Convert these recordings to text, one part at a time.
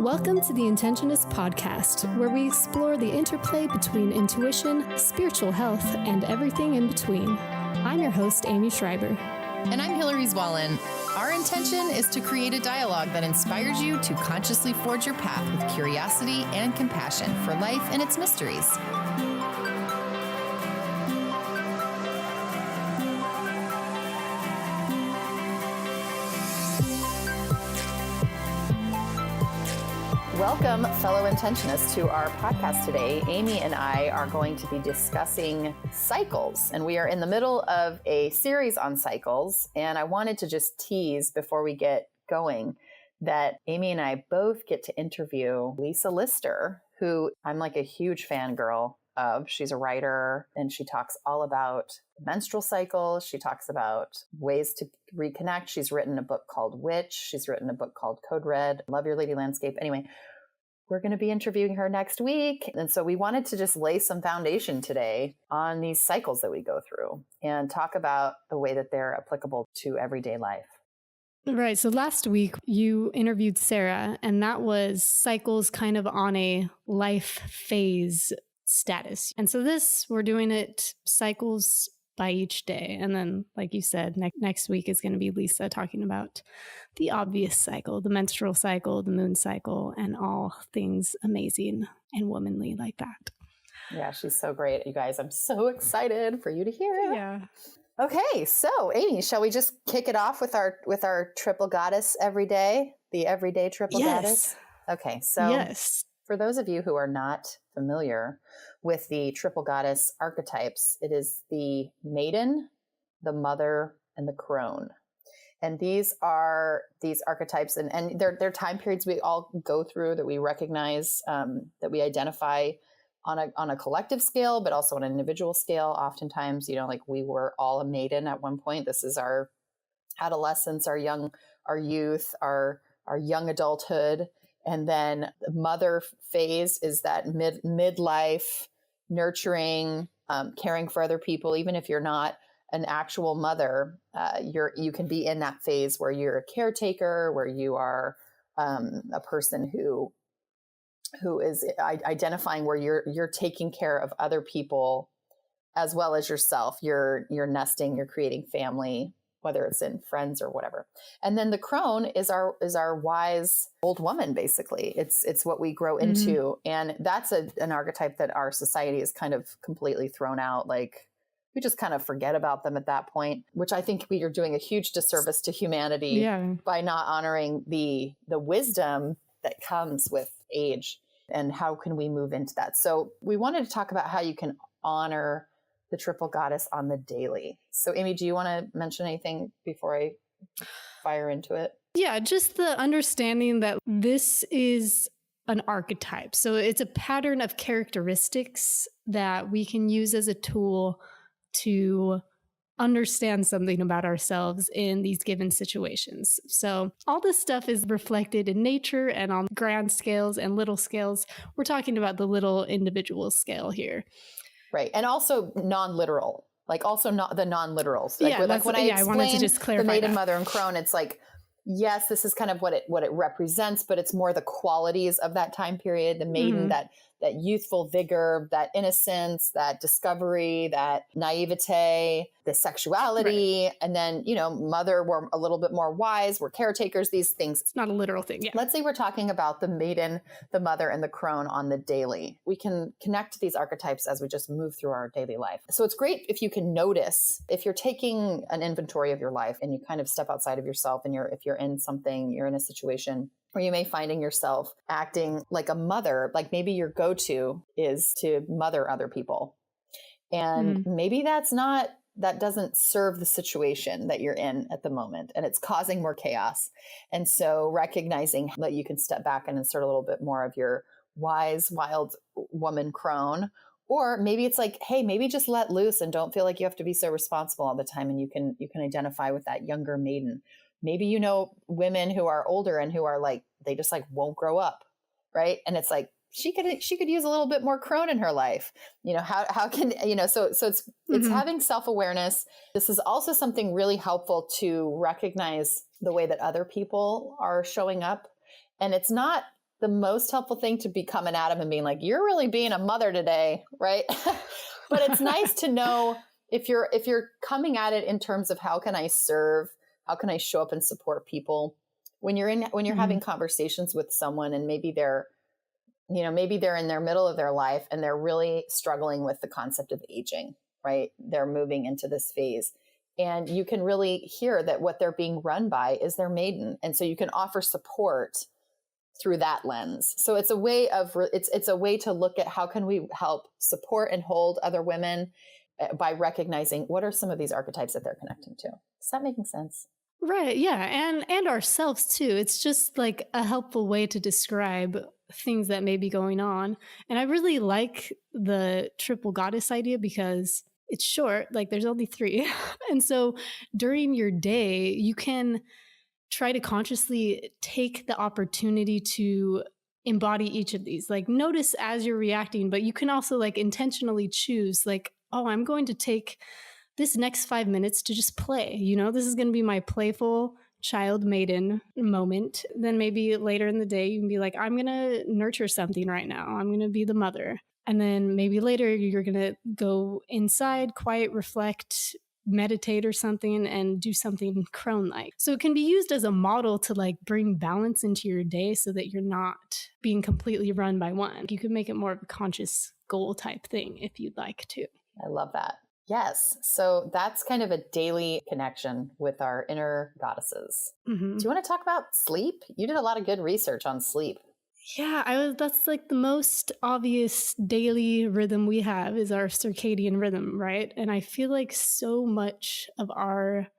Welcome to the Intentionists podcast, where we explore the interplay between intuition, spiritual health, and everything in between. I'm your host, Amy Schreiber. And I'm Hillary Zwallen. Our intention is to create a dialogue that inspires you to consciously forge your path with curiosity and compassion for life and its mysteries. Welcome, fellow Intentionists, to our podcast today. Amy and I are going to be discussing cycles, and we are in the middle of a series on cycles. And I wanted to just tease before we get going that Amy and I both get to interview Lisa Lister, who I'm like a huge fangirl of. She's a writer, and she talks all about menstrual cycles. She talks about ways to reconnect. She's written a book called Witch. She's written a book called Code Red, Love Your Lady Landscape. Anyway, we're going to be interviewing her next week. And so we wanted to just lay some foundation today on these cycles that we go through and talk about the way that they're applicable to everyday life. Right. So last week you interviewed Sarah, and that was cycles kind of on a life phase status. And so we're doing it cycles by each day. And then, like you said, next week is going to be Lisa talking about the obvious cycle, the menstrual cycle, the moon cycle, and all things amazing and womanly like that. Yeah, she's so great, you guys. I'm so excited for you to hear it. Yeah. Okay, so Amy, shall we just kick it off with our triple goddess every day, the everyday triple goddess? Okay, so yes. For those of you who are not familiar with the triple goddess archetypes, it is the maiden, the mother, and the crone. And these are these archetypes, and they're time periods we all go through that we recognize, that we identify on a collective scale, but also on an individual scale. Oftentimes, like we were all a maiden at one point. This is our adolescence, our youth, our young adulthood. And then the mother phase is that midlife, nurturing, caring for other people. Even if you're not an actual mother, you can be in that phase where you're a caretaker, where you are a person who is identifying where you're taking care of other people as well as yourself. You're nesting, you're creating family, whether it's in friends or whatever. And then the crone is our wise old woman, basically. It's what we grow into. And that's an archetype that our society is kind of completely thrown out. Like, we just kind of forget about them at that point, which I think we are doing a huge disservice to humanity by not honoring the wisdom that comes with age, and how can we move into that. So we wanted to talk about how you can honor the triple goddess on the daily. So Amy, do you want to mention anything before I fire into it? Yeah, just the understanding that this is an archetype. So it's a pattern of characteristics that we can use as a tool to understand something about ourselves in these given situations. So all this stuff is reflected in nature and on grand scales and little scales. We're talking about the little individual scale here. Right. And also non-literal, like also not the non-literals. Like, when I wanted to just clarify the maiden, that. mother, and crone, it's like, yes, this is kind of what it represents, but it's more the qualities of that time period. The maiden, that youthful vigor, that innocence, that discovery, that naivete, the sexuality. Right. And then, mother, we're a little bit more wise. We're caretakers, these things. It's not a literal thing. Yeah. Let's say we're talking about the maiden, the mother, and the crone on the daily. We can connect to these archetypes as we just move through our daily life. So it's great if you can notice, if you're taking an inventory of your life and you kind of step outside of yourself, and if you're in a situation where you may finding yourself acting like a mother, like maybe your go-to is to mother other people. And maybe that doesn't serve the situation that you're in at the moment, and it's causing more chaos. And so recognizing that you can step back and insert a little bit more of your wise, wild woman crone. Or maybe it's like, hey, maybe just let loose and don't feel like you have to be so responsible all the time. And you can identify with that younger maiden. Maybe women who are older and who are like, they just like won't grow up, right? And it's like, she could use a little bit more crone in her life. How can, so it's having self-awareness. This is also something really helpful to recognize the way that other people are showing up. And it's not the most helpful thing to be coming at him and being like, you're really being a mother today, right? But it's nice to know if you're coming at it in terms of how can I serve, how can I show up and support people when you're having conversations with someone and maybe they're in their middle of their life and they're really struggling with the concept of aging, right? They're moving into this phase. And you can really hear that what they're being run by is their maiden. And so you can offer support through that lens. So it's a way it's a way to look at how can we help support and hold other women by recognizing what are some of these archetypes that they're connecting to. Is that making sense? Right. Yeah. And ourselves too. It's just like a helpful way to describe things that may be going on. And I really like the triple goddess idea because it's short, like there's only 3. And so during your day, you can try to consciously take the opportunity to embody each of these. Like notice as you're reacting, but you can also like intentionally choose like, oh, I'm going to take this next 5 minutes to just play. This is going to be my playful child maiden moment. Then maybe later in the day, you can be like, I'm going to nurture something right now. I'm going to be the mother. And then maybe later you're going to go inside, quiet, reflect, meditate or something and do something crone-like. So it can be used as a model to like bring balance into your day so that you're not being completely run by one. You can make it more of a conscious goal type thing if you'd like to. I love that. Yes. So that's kind of a daily connection with our inner goddesses. Do you want to talk about sleep? You did a lot of good research on sleep. Yeah, that's like the most obvious daily rhythm we have is our circadian rhythm, right? And I feel like so much of our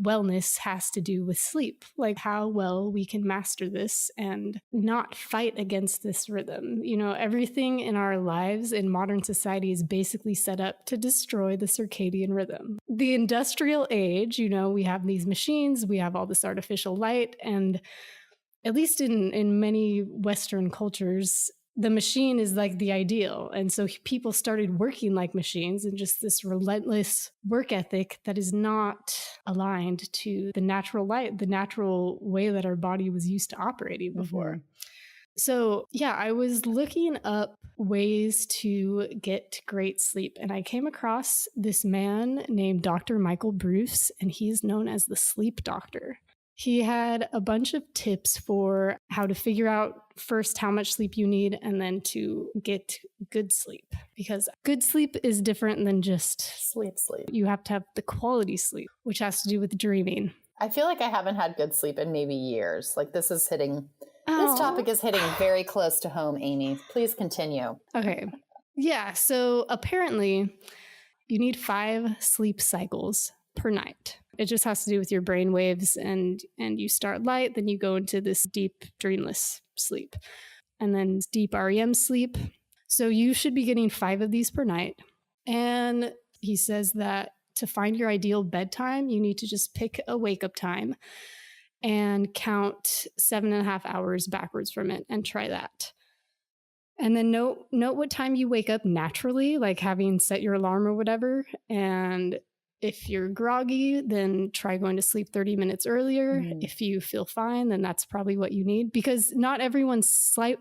wellness has to do with sleep, like how well we can master this and not fight against this rhythm. Everything in our lives in modern society is basically set up to destroy the circadian rhythm. The industrial age, we have these machines, we have all this artificial light, and at least in many Western cultures, the machine is like the ideal. And so people started working like machines and just this relentless work ethic that is not aligned to the natural light, the natural way that our body was used to operating before. So yeah, I was looking up ways to get great sleep. And I came across this man named Dr. Michael Bruce, and he's known as the sleep doctor. He had a bunch of tips for how to figure out first how much sleep you need and then to get good sleep. Because good sleep is different than just sleep. You have to have the quality sleep, which has to do with dreaming. I feel like I haven't had good sleep in maybe years. Like this topic is hitting very close to home, Amy. Please continue. Okay. Yeah. So apparently you need 5 sleep cycles per night. It just has to do with your brain waves and you start light, then you go into this deep dreamless sleep and then deep REM sleep. So you should be getting 5 of these per night. And he says that to find your ideal bedtime, you need to just pick a wake up time and count 7.5 hours backwards from it and try that. And then note what time you wake up naturally, like having set your alarm or whatever. And if you're groggy, then try going to sleep 30 minutes earlier. If you feel fine, then that's probably what you need, because not everyone's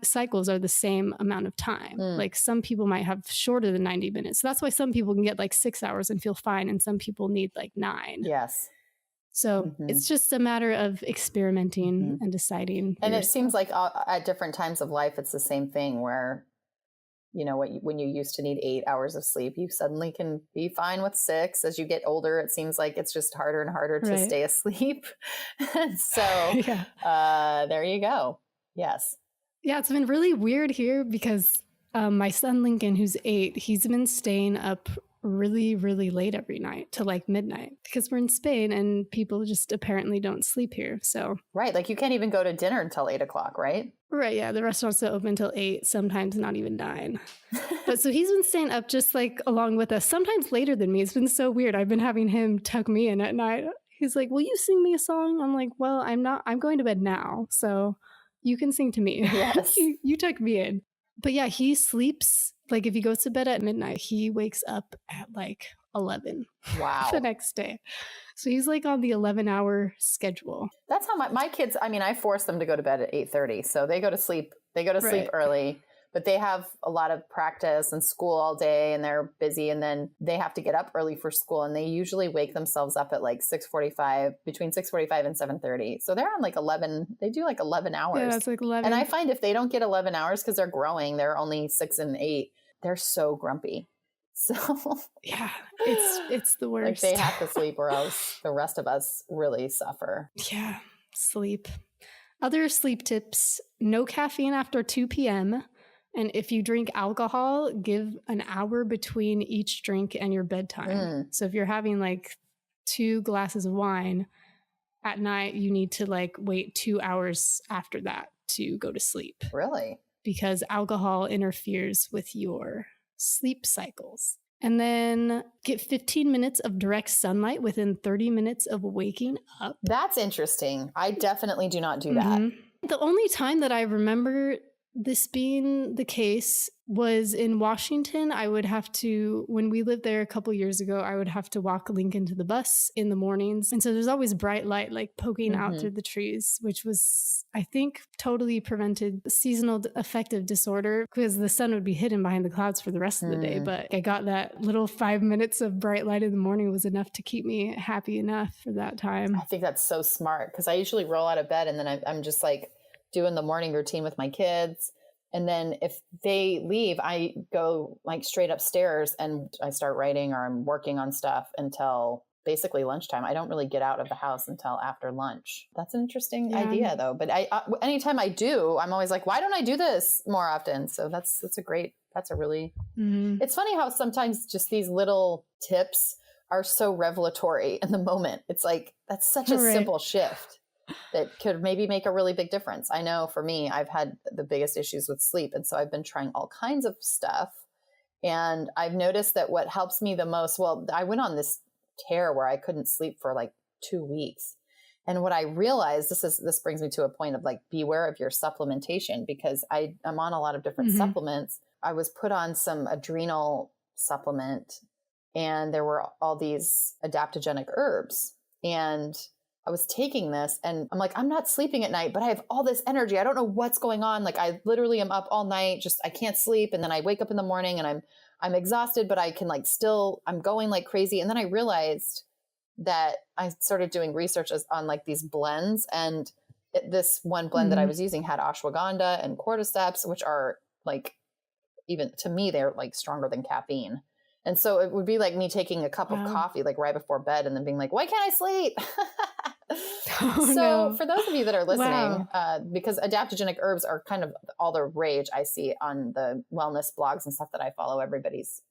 cycles are the same amount of time. Like some people might have shorter than 90 minutes. So that's why some people can get like 6 hours and feel fine, and some people need like 9. Yes. So it's just a matter of experimenting and deciding. And it seems like at different times of life, it's the same thing where, when you used to need 8 hours of sleep, you suddenly can be fine with 6. As you get older, it seems like it's just harder and harder to stay asleep. So there you go. Yes. Yeah, it's been really weird here because my son Lincoln, who's 8, he's been staying up really, really late every night to like midnight because we're in Spain and people just apparently don't sleep here. So right, like you can't even go to dinner until 8 o'clock, right? Right, yeah. The restaurants don't open until 8, sometimes not even 9. But so he's been staying up just like along with us, sometimes later than me. It's been so weird. I've been having him tuck me in at night. He's like, will you sing me a song? I'm like, well, I'm going to bed now. So you can sing to me. Yes. you tuck me in. But yeah, he sleeps, like if he goes to bed at midnight, he wakes up at like 11. Wow. The next day. So he's like on the 11-hour schedule. That's how my kids, I force them to go to bed at 8:30. So they go to sleep They go to sleep Right. early, but they have a lot of practice and school all day and they're busy. And then they have to get up early for school. And they usually wake themselves up at like 6:45, between 6:45 and 7:30. So they're on like 11, they do like 11 hours. Yeah, that's like And 11. I find if they don't get 11 hours because they're growing, they're only 6 and 8, they're so grumpy. So Yeah, it's the like worst. they have to sleep or else the rest of us really suffer. Yeah, sleep. Other sleep tips: no caffeine after 2 p.m. And if you drink alcohol, give an hour between each drink and your bedtime. So if you're having like 2 glasses of wine at night, you need to like wait 2 hours after that to go to sleep. Really? Because alcohol interferes with your sleep cycles. And then get 15 minutes of direct sunlight within 30 minutes of waking up. That's interesting. I definitely do not do that. The only time that I remember this being the case was in Washington. I would have to, when we lived there a couple years ago, I would have to walk Lincoln to the bus in the mornings. And so there's always bright light like poking out through the trees, which was, I think, totally prevented seasonal affective disorder because the sun would be hidden behind the clouds for the rest of the day. But I got that little 5 minutes of bright light in the morning was enough to keep me happy enough for that time. I think that's so smart because I usually roll out of bed and then I'm just like doing the morning routine with my kids. And then if they leave, I go like straight upstairs and I start writing or I'm working on stuff until basically lunchtime. I don't really get out of the house until after lunch. That's an interesting idea though. But anytime I do, I'm always like, why don't I do this more often? So that's a really, it's funny how sometimes just these little tips are so revelatory in the moment. It's like, that's such a simple shift that could maybe make a really big difference. I know for me, I've had the biggest issues with sleep. And so I've been trying all kinds of stuff. And I've noticed that what helps me the most, well, I went on this tear where I couldn't sleep for like 2 weeks. And what I realized, this brings me to a point of like, beware of your supplementation because I'm on a lot of different supplements. I was put on some adrenal supplement and there were all these adaptogenic herbs. And I was taking this and I'm like, I'm not sleeping at night, but I have all this energy. I don't know what's going on. Like I literally am up all night, just I can't sleep. And then I wake up in the morning and I'm exhausted, but I can like still, I'm going like crazy. And then I realized that I started doing research on like these blends. And this one blend that I was using had ashwagandha and cordyceps, which are like, even to me, they're like stronger than caffeine. And so it would be like me taking a cup of coffee like right before bed and then being like, why can't I sleep? For those of you that are listening, because adaptogenic herbs are kind of all the rage I see on the wellness blogs and stuff that I follow, everybody's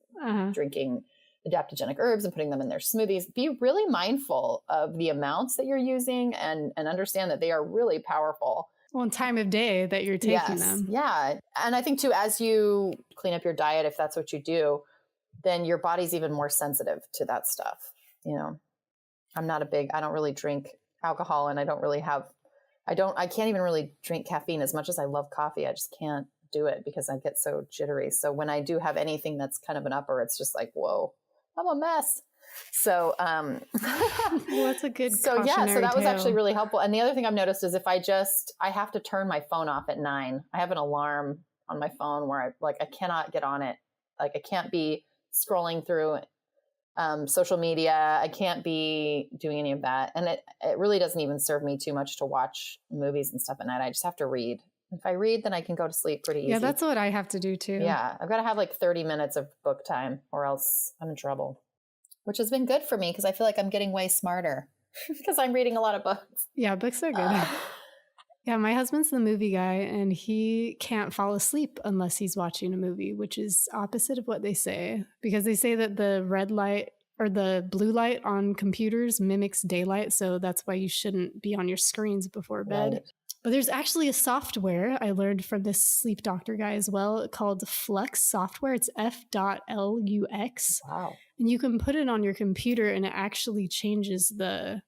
drinking adaptogenic herbs and putting them in their smoothies. Be really mindful of the amounts that you're using and understand that they are really powerful. Well, in time of day that you're taking them. Yeah. And I think too, as you clean up your diet, if that's what you do, then your body's even more sensitive to that stuff. You know, I don't really drink alcohol and I can't even really drink caffeine as much as I love coffee. I just can't do it because I get so jittery. So when I do have anything that's kind of an upper, it's just like, whoa, I'm a mess. So, well, that's a good so that was actually really helpful. And the other thing I've noticed is if I have to turn my phone off at 9, I have an alarm on my phone where I cannot get on it. Like I can't be scrolling through social media. I can't be doing any of that. And it really doesn't even serve me too much to watch movies and stuff at night. I just have to read. If I read, then I can go to sleep pretty easy. Yeah, that's what I have to do too. Yeah, I've got to have like 30 minutes of book time or else I'm in trouble, which has been good for me because I feel like I'm getting way smarter because I'm reading a lot of books. Yeah, books are good. Yeah, my husband's the movie guy and he can't fall asleep unless he's watching a movie, which is opposite of what they say because they say that the red light or the blue light on computers mimics daylight. So that's why you shouldn't be on your screens before bed. Right. But there's actually a software I learned from this sleep doctor guy as well called Flux software. It's F.LUX. Wow. And you can put it on your computer and it actually changes the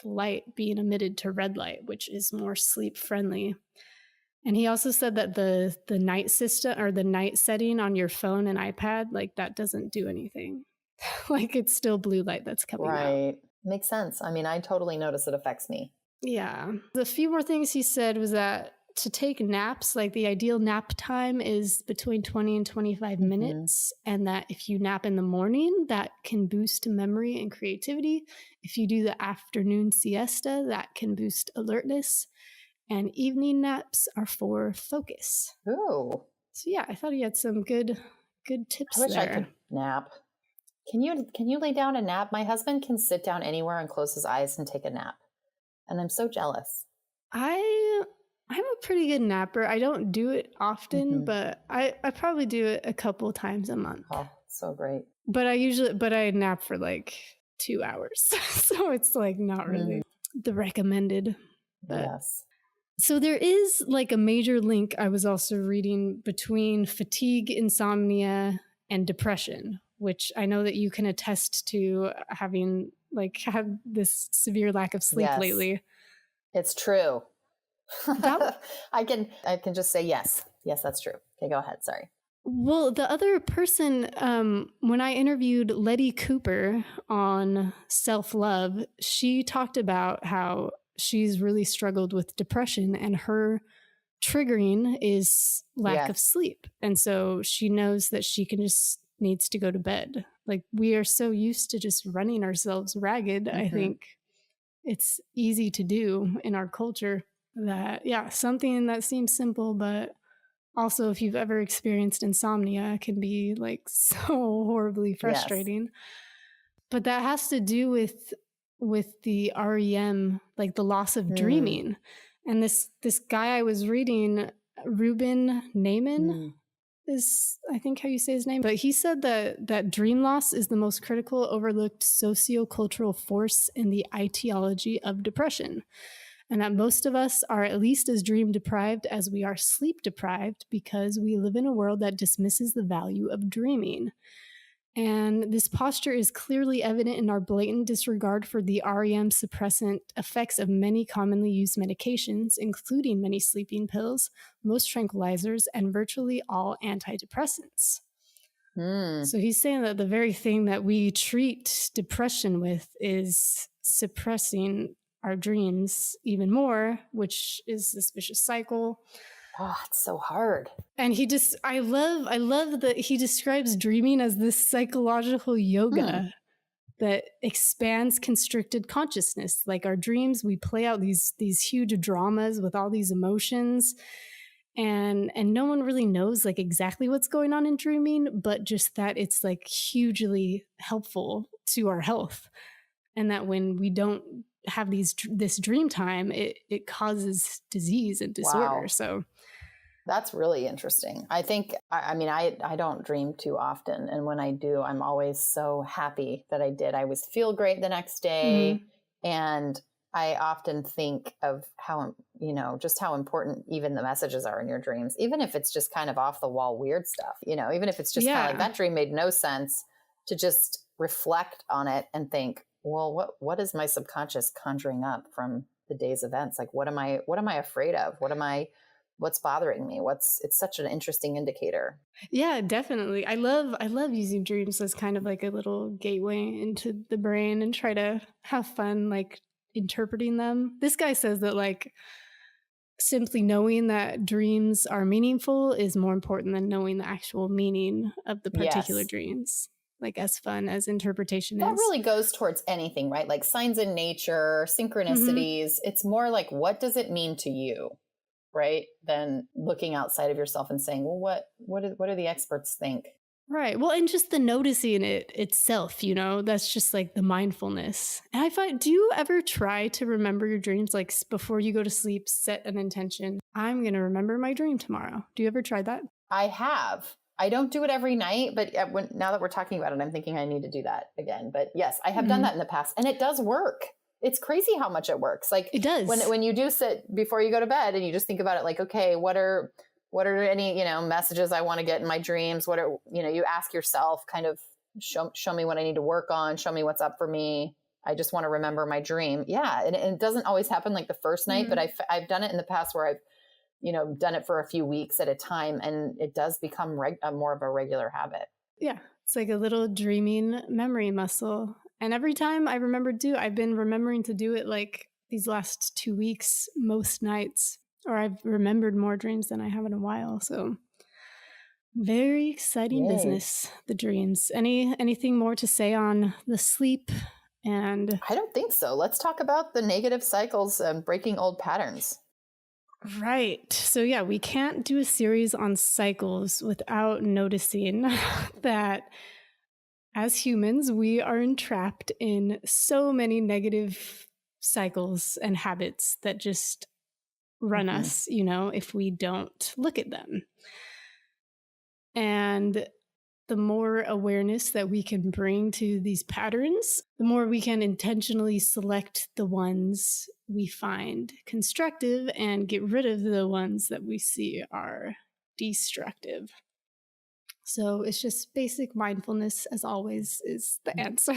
light being emitted to red light, which is more sleep friendly. And he also said that the night system or the night setting on your phone and iPad, like that doesn't do anything. Like it's still blue light that's coming out. Right. Makes sense. I mean, I totally notice it affects me. Yeah. The few more things he said was that to take naps, like the ideal nap time is between 20 and 25 minutes. And that if you nap in the morning, that can boost memory and creativity. If you do the afternoon siesta, that can boost alertness. And evening naps are for focus. Ooh. So yeah, I thought he had some good tips I wish there. I could nap. Can you lay down and nap? My husband can sit down anywhere and close his eyes and take a nap. And I'm so jealous. I'm a pretty good napper. I don't do it often, but I probably do it a couple times a month. Oh, so great. But I nap for like 2 hours. So it's like not really the recommended. But Yes. so there is like a major link I was also reading between fatigue, insomnia, and depression, which I know that you can attest to having like had this severe lack of sleep lately. It's true. I can just say yes. Yes, that's true. Okay, go ahead. Sorry. Well, the other person, when I interviewed Letty Cooper on self-love, she talked about how she's really struggled with depression and her triggering is lack of sleep. And so she knows that she needs to go to bed. Like we are so used to just running ourselves ragged. I think it's easy to do in our culture that, something that seems simple, but also if you've ever experienced insomnia, it can be like so horribly frustrating. Yes. But that has to do with the REM, like the loss of dreaming. And this guy I was reading, Ruben Naiman, is I think how you say his name, but he said that dream loss is the most critical overlooked sociocultural force in the etiology of depression, and that most of us are at least as dream deprived as we are sleep deprived because we live in a world that dismisses the value of dreaming. And this posture is clearly evident in our blatant disregard for the REM suppressant effects of many commonly used medications, including many sleeping pills, most tranquilizers, and virtually all antidepressants. So he's saying that the very thing that we treat depression with is suppressing our dreams even more, which is this vicious cycle. Oh, it's so hard. And I love that he describes dreaming as this psychological yoga that expands constricted consciousness. Like our dreams, we play out these huge dramas with all these emotions, and no one really knows like exactly what's going on in dreaming, but just that it's like hugely helpful to our health, and that when we don't have this dream time, it causes disease and disorder. Wow. So that's really interesting. I think, I don't dream too often. And when I do, I'm always so happy that I did. I always feel great the next day. And I often think of how, just how important even the messages are in your dreams, even if it's just kind of off the wall, weird stuff, even if it's just kind of like that dream made no sense, to just reflect on it and think, well, what is my subconscious conjuring up from the day's events? Like, what am I afraid of? What's bothering me? It's such an interesting indicator. Yeah, definitely. I love using dreams as kind of like a little gateway into the brain and try to have fun, like interpreting them. This guy says that like simply knowing that dreams are meaningful is more important than knowing the actual meaning of the particular dreams. Like as fun as interpretation is. That really goes towards anything, right? Like signs in nature, synchronicities. It's more like, what does it mean to you? Right? Than looking outside of yourself and saying, well, what do the experts think? Right. Well, and just the noticing it itself, that's just like the mindfulness. And I find, do you ever try to remember your dreams? Like before you go to sleep, set an intention. I'm going to remember my dream tomorrow. Do you ever try that? I have. I don't do it every night, but now that we're talking about it, I'm thinking I need to do that again. But yes, I have done that in the past, and it does work. It's crazy how much it works. Like it does. When you do sit before you go to bed and you just think about it, like, okay, what are any, messages I want to get in my dreams? What are, you ask yourself, kind of show me what I need to work on. Show me what's up for me. I just want to remember my dream. Yeah. And it doesn't always happen like the first night, but I've done it in the past where I've, done it for a few weeks at a time, and it does become more of a regular habit. Yeah. It's like a little dreaming memory muscle. And every time I remember I've been remembering to do it like these last 2 weeks, most nights. or I've remembered more dreams than I have in a while. So very exciting Yay. business, the dreams. Anything more to say on the sleep? And I don't think so. Let's talk about the negative cycles and breaking old patterns. right. So yeah, we can't do a series on cycles without noticing that as humans, we are entrapped in so many negative cycles and habits that just run us, if we don't look at them. And the more awareness that we can bring to these patterns, the more we can intentionally select the ones we find constructive and get rid of the ones that we see are destructive. So it's just basic mindfulness, as always, is the answer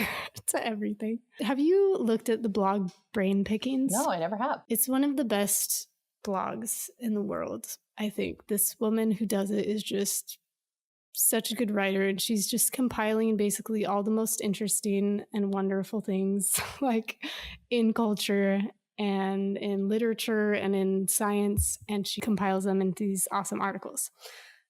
to everything. Have you looked at the blog Brain Pickings? No, I never have. It's one of the best blogs in the world, I think. This woman who does it is just such a good writer, and she's just compiling basically all the most interesting and wonderful things like in culture and in literature and in science, and she compiles them into these awesome articles.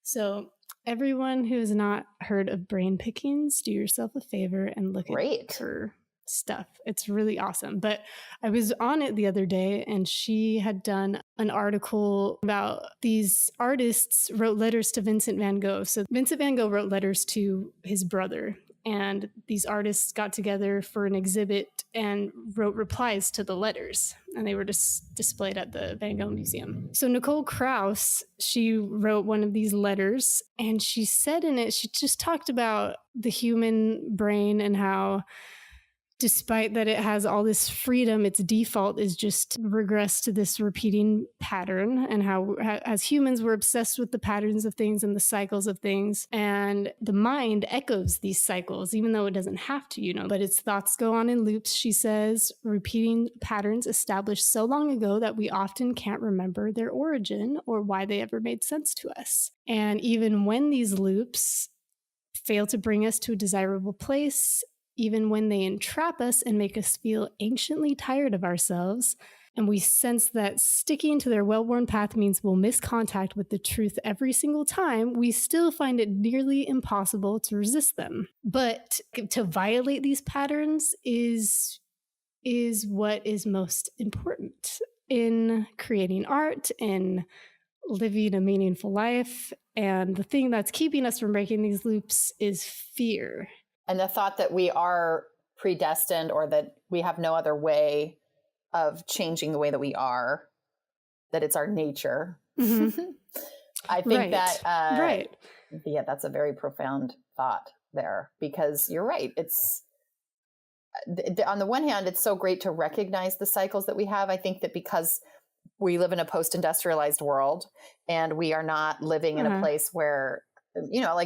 So everyone who has not heard of Brain Pickings, do yourself a favor and look at her stuff. It's really awesome. But I was on it the other day, and she had done an article about these artists wrote letters to Vincent van Gogh. So Vincent van Gogh wrote letters to his brother, and these artists got together for an exhibit and wrote replies to the letters, and they were just displayed at the Van Gogh Museum. So Nicole Krauss, she wrote one of these letters, and she said in it, she just talked about the human brain and how despite that it has all this freedom, its default is just regress to this repeating pattern, and how as humans we're obsessed with the patterns of things and the cycles of things, and the mind echoes these cycles even though it doesn't have to, but its thoughts go on in loops. She says repeating patterns established so long ago that we often can't remember their origin or why they ever made sense to us. And even when these loops fail to bring us to a desirable place, even when they entrap us and make us feel anciently tired of ourselves, and we sense that sticking to their well-worn path means we'll miss contact with the truth every single time, we still find it nearly impossible to resist them. But to violate these patterns is what is most important in creating art, in living a meaningful life. And the thing that's keeping us from breaking these loops is fear. And the thought that we are predestined, or that we have no other way of changing the way that we are, that it's our nature. Mm-hmm. I think yeah, that's a very profound thought there, because you're right. It's on the one hand, it's so great to recognize the cycles that we have. I think that because we live in a post-industrialized world, and we are not living in a place where,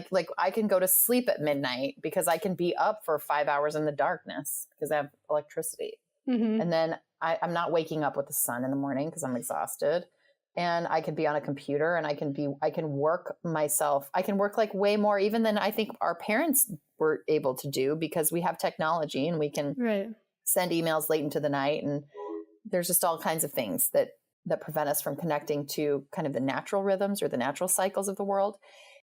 like I can go to sleep at midnight because I can be up for 5 hours in the darkness because I have electricity. Mm-hmm. And then I'm not waking up with the sun in the morning because I'm exhausted. And I can be on a computer, and I can work myself. I can work like way more even than I think our parents were able to do, because we have technology and we can send emails late into the night. And there's just all kinds of things that prevent us from connecting to kind of the natural rhythms or the natural cycles of the world.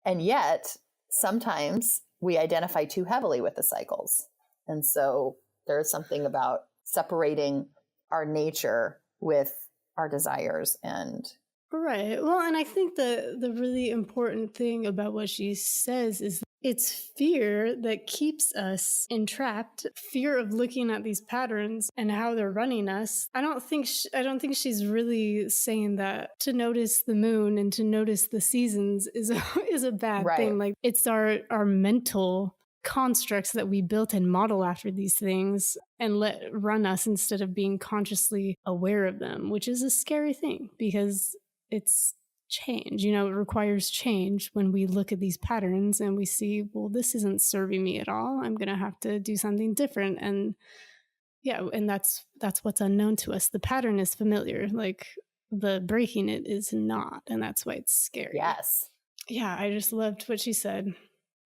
And yet, sometimes we identify too heavily with the cycles. And so there's something about separating our nature with our desires. And right. Well, and I think the really important thing about what she says is it's fear that keeps us entrapped, fear of looking at these patterns and how they're running us. I don't think she's really saying that to notice the moon and to notice the seasons is a bad thing. Like, it's our mental constructs that we built and model after these things and let run us instead of being consciously aware of them, which is a scary thing because it's change. It requires change when we look at these patterns and we see, well, this isn't serving me at all. I'm going to have to do something different. And and that's what's unknown to us. The pattern is familiar, like the breaking it is not. And that's why it's scary. Yes. Yeah, I just loved what she said.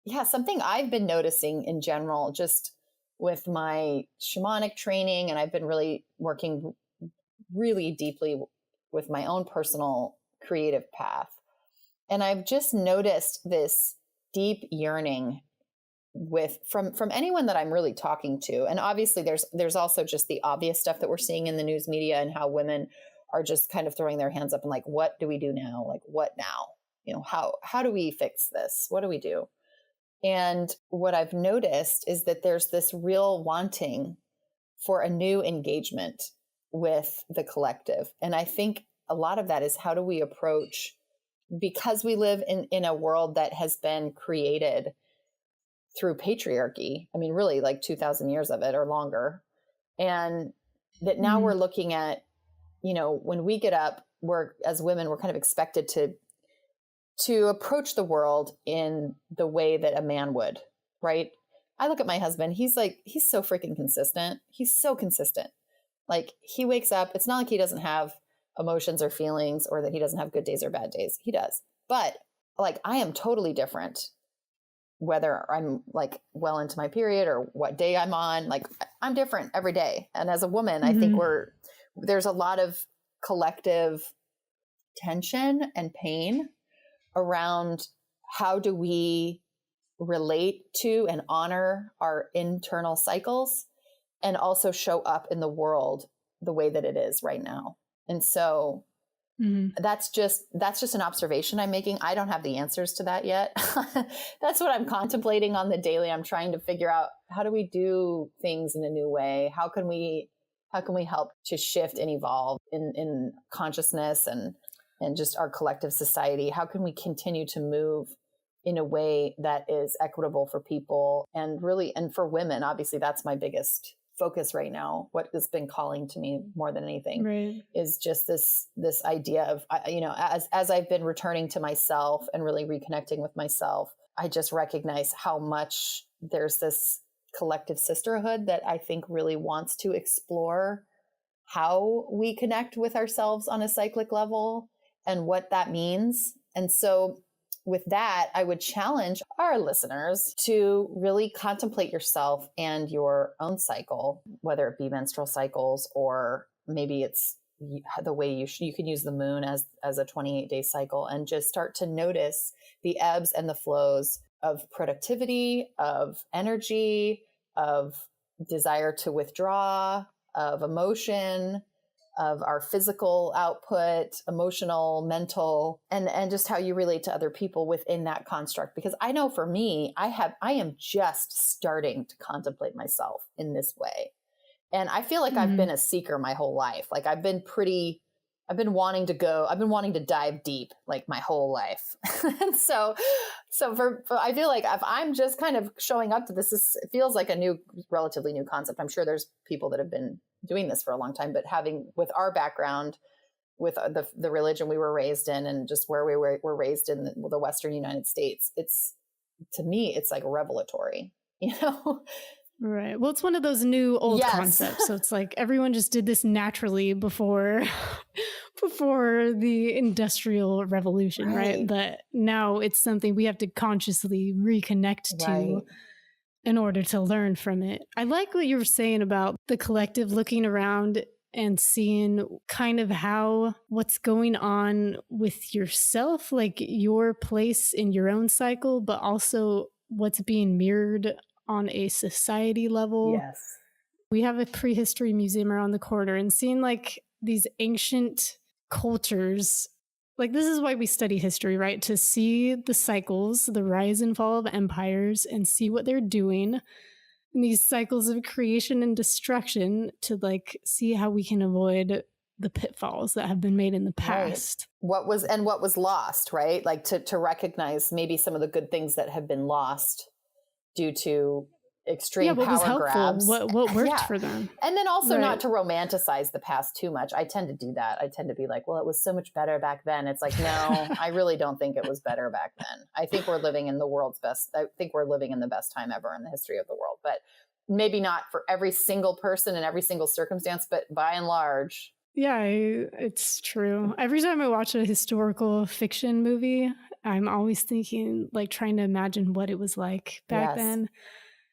Yeah, something I've been noticing in general, just with my shamanic training, and I've been really working really deeply with my own personal creative path. And I've just noticed this deep yearning from anyone that I'm really talking to. And obviously there's also just the obvious stuff that we're seeing in the news media and how women are just kind of throwing their hands up and like, what do we do now? Like, what now? How do we fix this? What do we do? And what I've noticed is that there's this real wanting for a new engagement with the collective. And I think a lot of that is, how do we approach, because we live in a world that has been created through patriarchy. I mean, really like 2000 years of it or longer. And that now we're looking at, when we get up, as women, we're kind of expected to approach the world in the way that a man would, right? I look at my husband, he's so freaking consistent. He's so consistent. Like, he wakes up, it's not like he doesn't have emotions or feelings, or that he doesn't have good days or bad days. He does. But like, I am totally different, whether I'm like well into my period or what day I'm on. Like, I'm different every day. And as a woman, I think there's a lot of collective tension and pain around how do we relate to and honor our internal cycles, and also show up in the world the way that it is right now. And so that's just an observation I'm making. I don't have the answers to that yet. That's what I'm contemplating on the daily. I'm trying to figure out, how do we do things in a new way? How can we help to shift and evolve in consciousness and just our collective society? How can we continue to move in a way that is equitable for people, and for women? Obviously, that's my biggest focus right now. What has been calling to me more than anything is just this idea of, as I've been returning to myself and really reconnecting with myself, I just recognize how much there's this collective sisterhood that I think really wants to explore how we connect with ourselves on a cyclic level and what that means. And so with that, I would challenge our listeners to really contemplate yourself and your own cycle, whether it be menstrual cycles, or maybe it's the way you can use the moon as a 28-day cycle, and just start to notice the ebbs and the flows of productivity, of energy, of desire to withdraw, of emotion, of our physical output, emotional, mental, and just how you relate to other people within that construct. Because I know for me, I am just starting to contemplate myself in this way. And I feel like I've been a seeker my whole life. Like, I've been wanting to dive deep like my whole life. And so I feel like if I'm just kind of showing up to this, it feels like a relatively new concept. I'm sure there's people that have been doing this for a long time, but with our background, with the religion we were raised in, and just where we were raised in the Western United States, to me, it's like revelatory, Right. Well, it's one of those new old concepts. So it's like everyone just did this naturally before the Industrial Revolution, right? But now it's something we have to consciously reconnect to in order to learn from it. I like what you were saying about the collective looking around and seeing kind of what's going on with yourself, like your place in your own cycle, but also what's being mirrored on a society level. Yes. We have a prehistory museum around the corner, and seeing like these ancient cultures, like this is why we study history, right? To see the cycles, the rise and fall of empires, and see what they're doing in these cycles of creation and destruction, to like see how we can avoid the pitfalls that have been made in the past. What was lost, right? Like to recognize maybe some of the good things that have been lost due to extreme power grabs. What worked for them. And then also not to romanticize the past too much. I tend to do that. I tend to be like, well, it was so much better back then. It's like, no, I really don't think it was better back then. I think we're living in the best time ever in the history of the world, but maybe not for every single person in every single circumstance, but by and large. Yeah, it's true. Every time I watch a historical fiction movie, I'm always thinking, like, trying to imagine what it was like back then,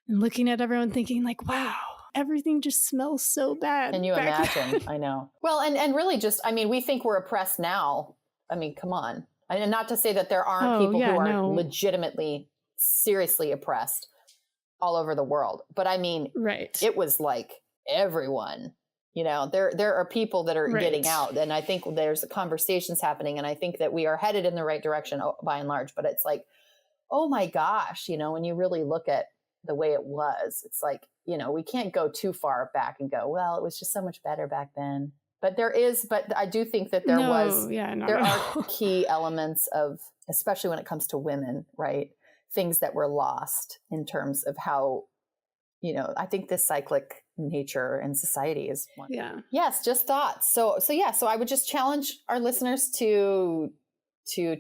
and looking at everyone thinking like, wow, everything just smells so bad. Can you imagine? I know. Well, and really just, I mean, we think we're oppressed now. I mean, come on. And not to say that there aren't people who are legitimately, seriously oppressed all over the world. But I mean, it was like everyone, there are people that are getting out. And I think there's conversations happening. And I think that we are headed in the right direction by and large. But it's like, oh my gosh, when you really look at the way it was, it's like, we can't go too far back and go, well, it was just so much better back then. But I do think that there are key elements of, especially when it comes to women, right? Things that were lost in terms of how, I think this cyclic nature in society is one. Yeah. Yes, just thoughts. So I would just challenge our listeners to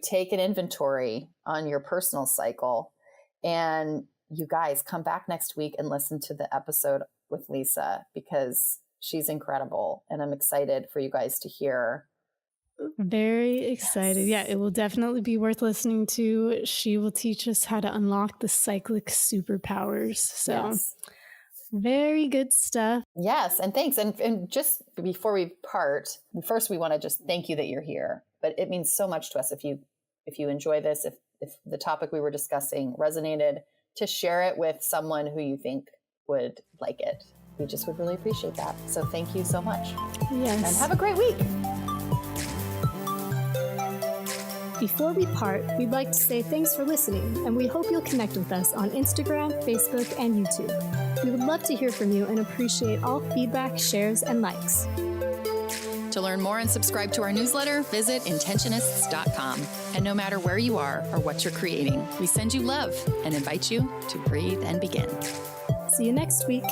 take an inventory on your personal cycle. And you guys come back next week and listen to the episode with Lisa, because she's incredible. And I'm excited for you guys to hear. Very excited. Yes. Yeah, it will definitely be worth listening to. She will teach us how to unlock the cyclic superpowers. So very good stuff. Yes. And thanks. And just before we part, first we want to just thank you that you're here. But it means so much to us if you enjoy this, if the topic we were discussing resonated, to share it with someone who you think would like it. We just would really appreciate that. So thank you so much. Yes. And have a great week. Before we part, we'd like to say thanks for listening, and we hope you'll connect with us on Instagram, Facebook, and YouTube. We would love to hear from you and appreciate all feedback, shares, and likes. To learn more and subscribe to our newsletter, visit Intentionists.com. And no matter where you are or what you're creating, we send you love and invite you to breathe and begin. See you next week.